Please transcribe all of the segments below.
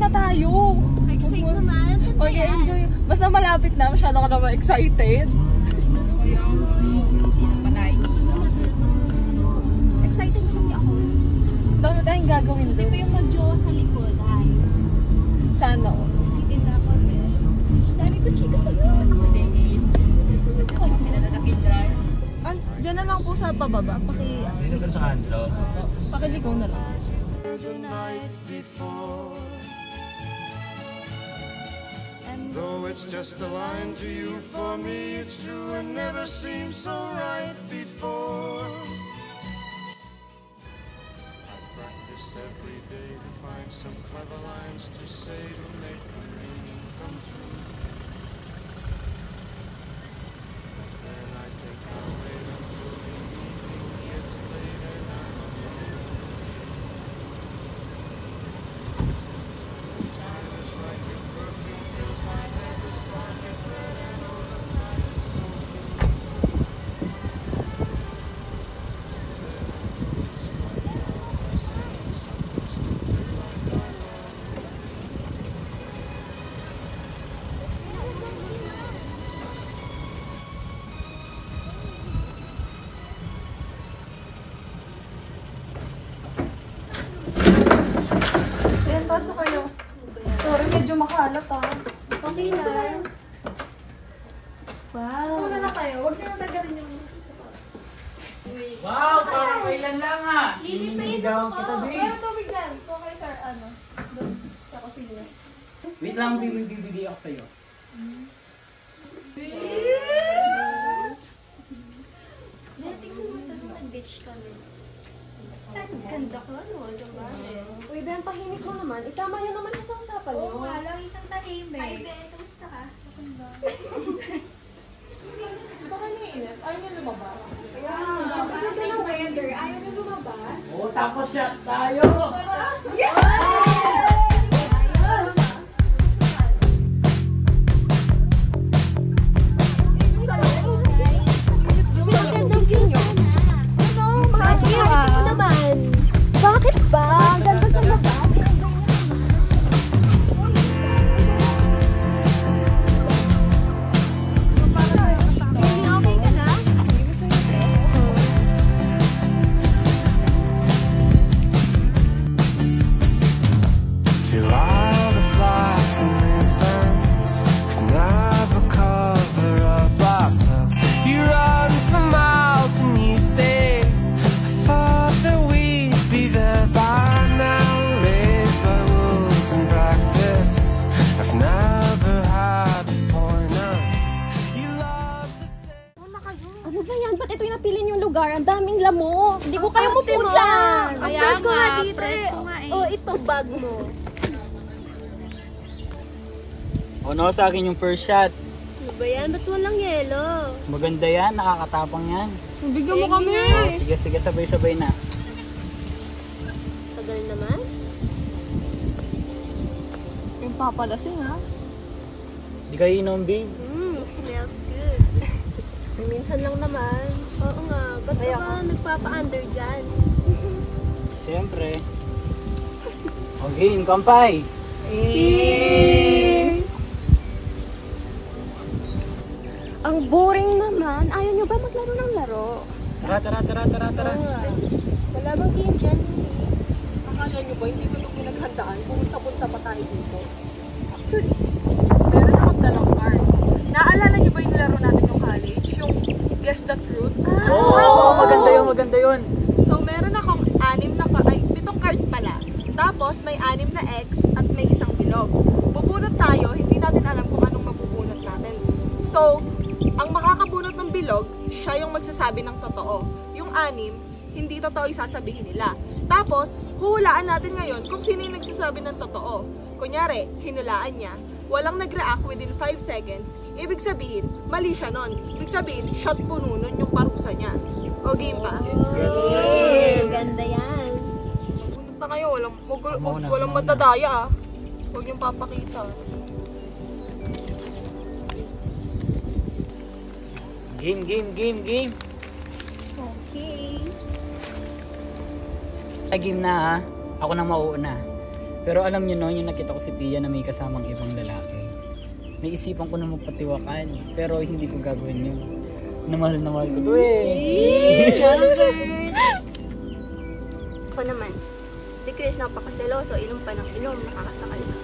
na tayo. Excited naman. Mag-enjoy. Basta malapit na, masyado ka naman excited. Excited na kasi ako. Dami tayong gagawin Hindi doon. pa yung mag-jowa sa likod. Ay. Sana. Excited na ako. Dami ko chika sa'yo. Ah, dyan na lang po sa pababa. Dito sa kanto. Pakiligaw na lang. The night before, and though it's just a line to you, for me it's true and never seemed so right before. I practice every day to find some clever lines to say to make the meaning come true. But then I think I'll wait until the evening gets late and I'm alone. Time is like your perfume fills my head, the stars get red and all the night is so blue. Then I notice right now I'm saying something stupid like I love you. Ayan, pasok kayo. Sorry, medyo makalat ah. Okay na. Wow. Una na kayo, huwag niyo natagalin yung... Wow, parang kailan lang ah. Lilipitan kita, ako. babe. Meron tubig dyan. Ito kay sir, ano, doon sa kusina. Wait lang, babe, may bibigay ako sa'yo. Tingnan mo ito, nag-beach kami. Saan ganda ko, ano? Zambales. Uy, Ben, tahimik mo naman. Isama niyo naman siya sa usapan niyo. Oo nga, lagi kang tahimik. Ay, Ben, kamusta ka? Ako ba? Baka niinit. Ayaw niyo lumabas. Maganda ng weather. Ayaw niyo lumabas. Oo, tapos shot tayo. Magandang view niyo. Ano? Bakit mo naman? Bakit ba? Ang ganda sa labas. Okay ka na? Feel all the flags and listens could never cover up ourselves. You run for miles and you say, I thought that we'd be there by now. Raised by rules and practice, I've never had the point of you love the same. Ano ba yan? Ba't ito yung napili niyong lugar? Ang daming lamok. Hindi ko kayo mupo dyan. Ang press ko nga dito eh. Oh, ito bag mo. Ano sa akin yung first shot? Ano ba yan? Ba't walang yelo? Mas maganda yan, nakakatapang yan. Bigyan mo kami. Sige, sige, sabay-sabay na. Tagal naman. Yung papalasing ha. Di kayo inom, babe? Smells good. Minsan lang naman. Oo nga. Ba't ka ba nagpapa-under dyan? Siyempre. Okay, kampay! Cheers! Ang boring naman. Ayaw nyo ba maglaro ng laro? Tara, tara, tara, tara, tara. Wala bang game dyan? Akala niyo ba hindi ko ito pinaghandaan? Pumunta-punta pa tayo dito. Actually, meron akong dalang card. Naalala niyo ba yung laro natin yung college? Yung Guess the Truth? Oo, maganda yun, maganda yun. So, meron akong 7 card pala. Tapos, may 6 na X at may isang bilog. Bubunot tayo, hindi natin alam kung anong mabubunot natin. So, ang makakabunot ng bilog, siya yung magsasabi ng totoo. Yung 6, hindi totoo yung sasabihin nila. Tapos, huhulaan natin ngayon kung sino yung nagsasabi ng totoo. Kunyari, hinulaan niya, walang nag-react within 5 seconds, ibig sabihin, mali siya nun. Ibig sabihin, shot puno nun yung parusa niya. O, game ba? Ganda yan. Bunot na kayo, walang madadaya ah. Huwag niyong papakita. Game, game, game, game. Okay. Ay, game na ha. Ako nang mauuna. Pero alam niyo no, yung nakita ko si Pia na may kasamang ibang lalaki. Naisipan ko na magpatiwakan, pero hindi ko gagawin yun. Na mahal ko to eh. Ako naman, si Chris napakaseloso, ilong pa ng ilong, nakakasakal na.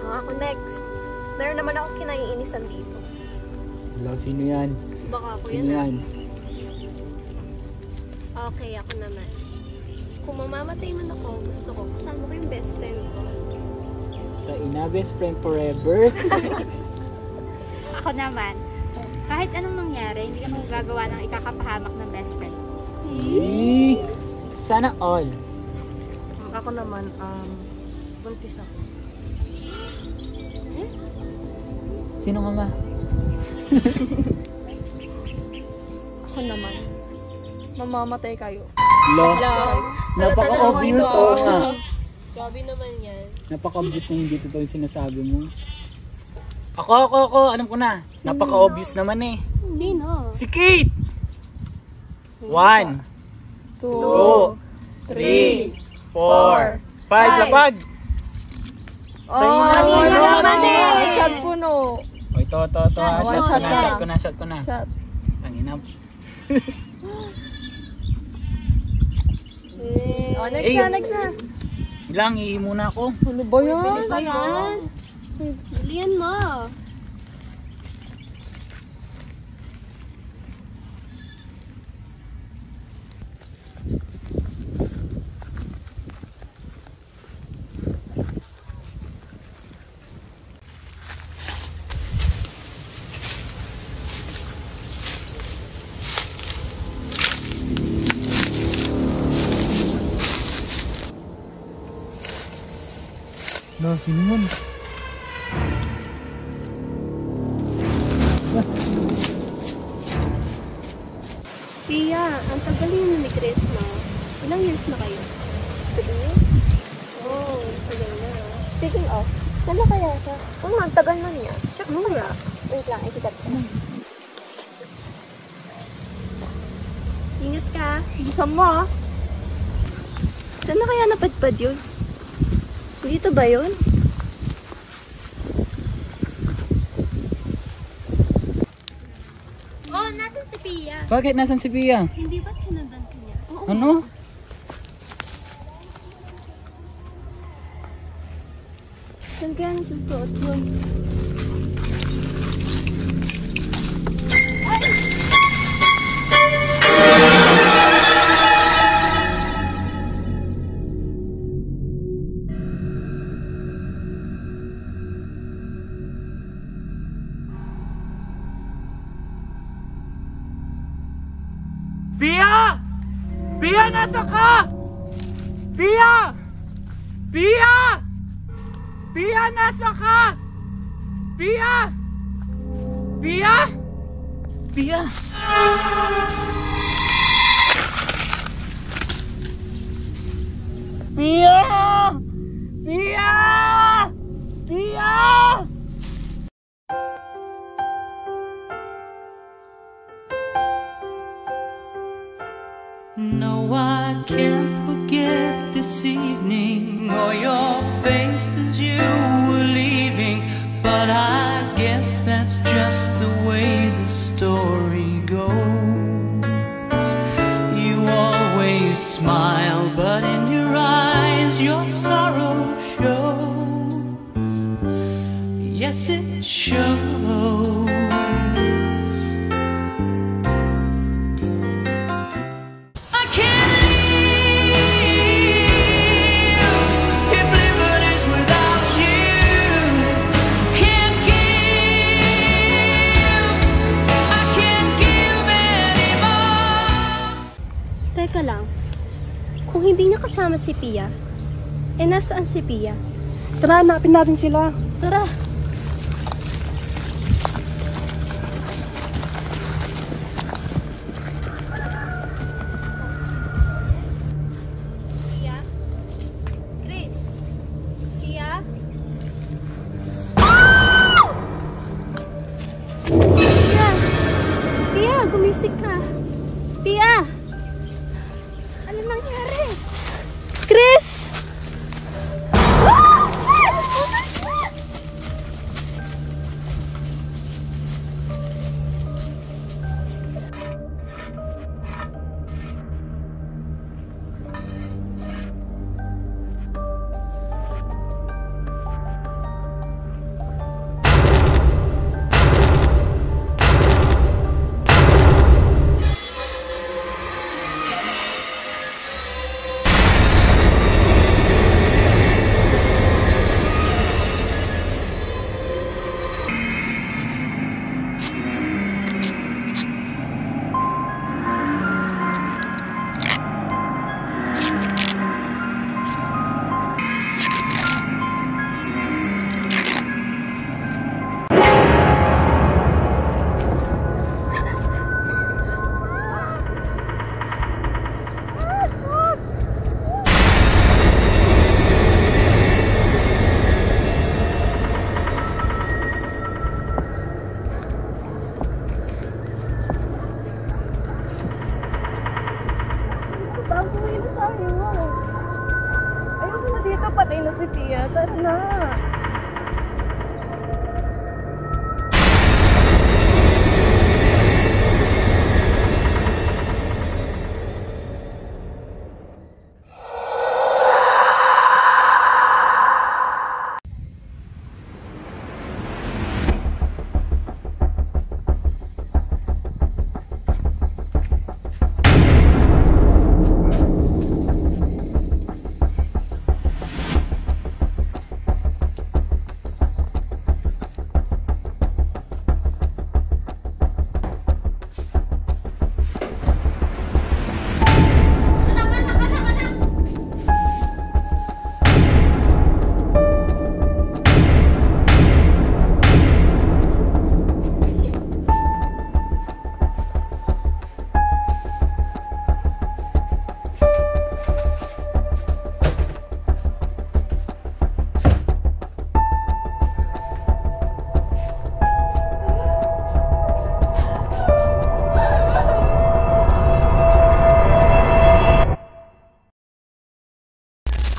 Ako next. Meron naman ako kinaiinisan dito. Hello, sino yan? Baka ako Sino yun. yan? Okay, ako naman. Kung mamamatay man ako, gusto ko kasama ko yung best friend ko. Kaina, best friend forever. Ako naman, kahit anong mangyari, hindi ka magagawa ng ikakapahamak ng best friend. Eh, sana all. Ako naman, buntis ako. Sino mama? Ako naman. Mamamatay kayo. Napaka-obvious ko nga. Gabi naman yan. Napaka-obvious na hindi totoo yung sinasabi mo. Ako. Alam ko na. Napaka-obvious naman eh. Sino? Si Kate! 1, 2, 3, 4, 5, lapag! Sige naman eh! Shot puno. O ito. Shot ko na. Shot. Ang ina. Next na. Bilang, ihi muna ako. Ano ba yan? Bilis na yan. Bilian mo. No, sino yun? Pia, ang tagal yun ni Chris, no? Ilang years na kayo? Oh, tagal na. Speaking of, saan na kaya siya? Oo nga, ang tagal na niya. Check mo kaya. Wait lang, isikat ko. Ingat ka. Bilisan mo ah. Saan na kaya napadpad yun? Dito ba yun? Oh, nasan si Pia? Bakit? Nasaan si Pia? Hindi ba't sinundan ka niya? Oo. Ano? Saan kaya nasusuot yun? Pia! Pia, nasa ka? Pia! Pia! Pia, nasa ka? Pia! Pia! Pia! Pia! Pia! Pia! No, I can't forget this evening or your face as you were leaving. But I guess that's just the way the story goes. You always smile, but in your eyes your sorrow shows. Yes, it shows. Teka lang. Kung hindi niya kasama si Pia, nasaan si Pia? Tara, hanapin natin sila. Tara! Pia? Chris? Pia? Pia! Pia, gumising ka! Pia! Ano nangyari? Chris! Tia. Tara na.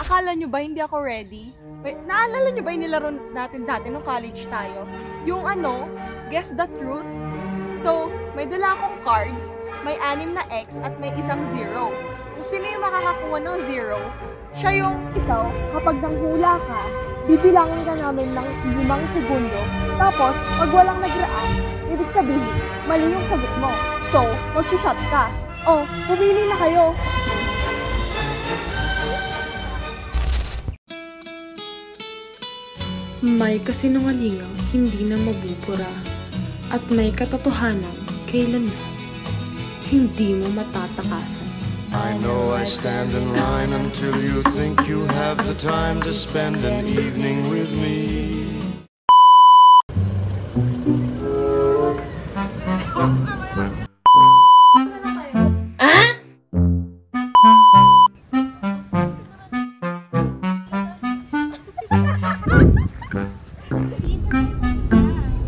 Akala nyo ba hindi ako ready? Naalala nyo ba yung nilaro natin dati nung college tayo? Yung guess the truth? So, may dala akong cards, may 6 na X at may isang 0. Kung sino yung makakakuha ng 0, siya yung ikaw, kapag nanghula ka, bibilangin ka namin ng 5 segundo. Tapos, pag walang nag-react, ibig sabihin, mali yung sagot mo. So, mag-shot ka. Oh, pumili na kayo. May kasinungalingang hindi na mabubura at may katotohanan kailanman hindi mo matatakasan. I know I stand in line until you think you have the time to spend an evening with me.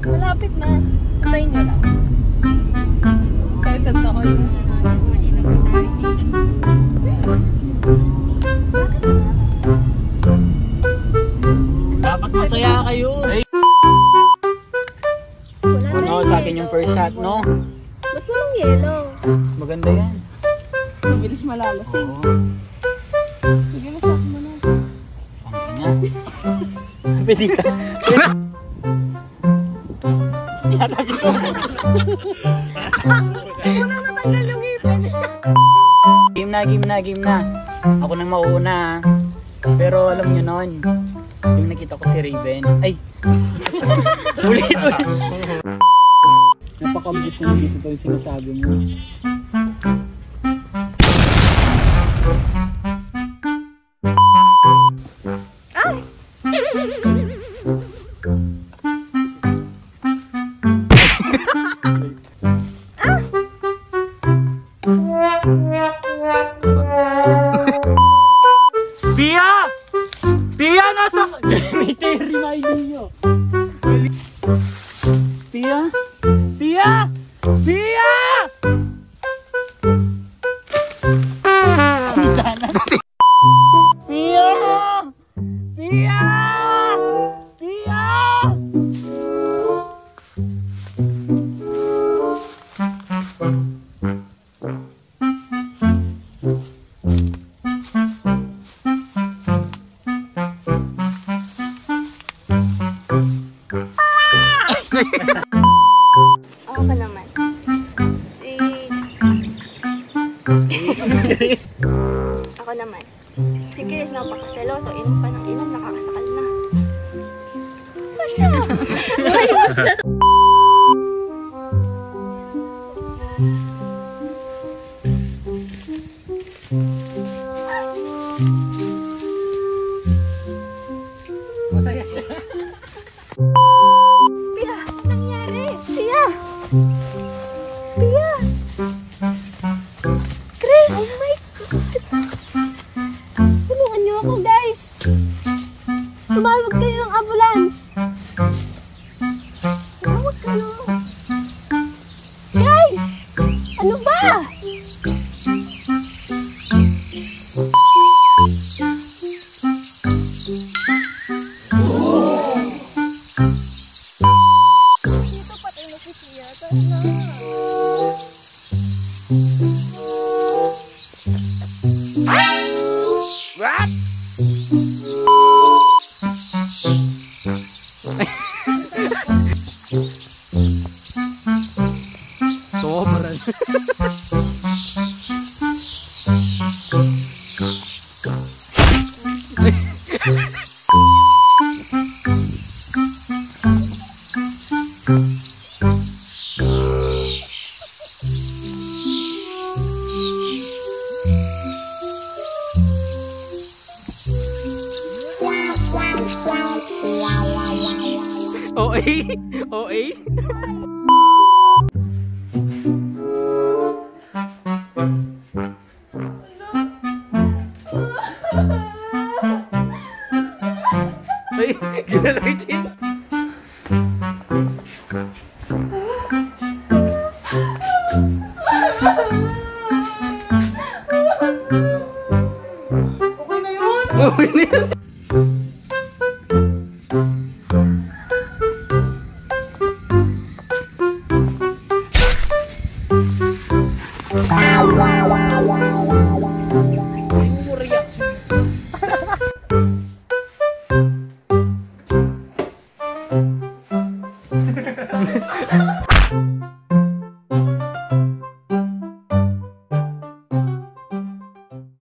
Malapit na. Antayin nyo lang. Excited na ako yun. Dapat masaya kayo. No, sa akin yung first shot, no? Ba't walang yellow? Mas maganda yan. Mabilis malalasing. Oo. Sige na, shot mo na. Ang ina. Pwede ka. Yatabi ko. Wala natanggal yung ipin. Game na. Ako nang mauna. Pero alam nyo nun, yung nakita ko si Raven. Ay! Ulit. Napakambis na dito ito yung sinasabi mo. Pia! Pia, nasa... May reminding nyo. Pia! Pia! Pia! Pia! Pia! Pia! Ako pa naman. Ako naman. Si Chris napakaseloso. Inom pa ng inom. Nakakasakal na. Masya! Masaya siya. Pia! Nangyari? Pia! Pia! Chris! Oh my God! Tulungan niyo ako, guys! Tumawag kayo ng ambulance! Tumawag kayo! Guys! Ano ba? OA? OA? Ay, ginalay chin. Okay na yun? Okay na yun.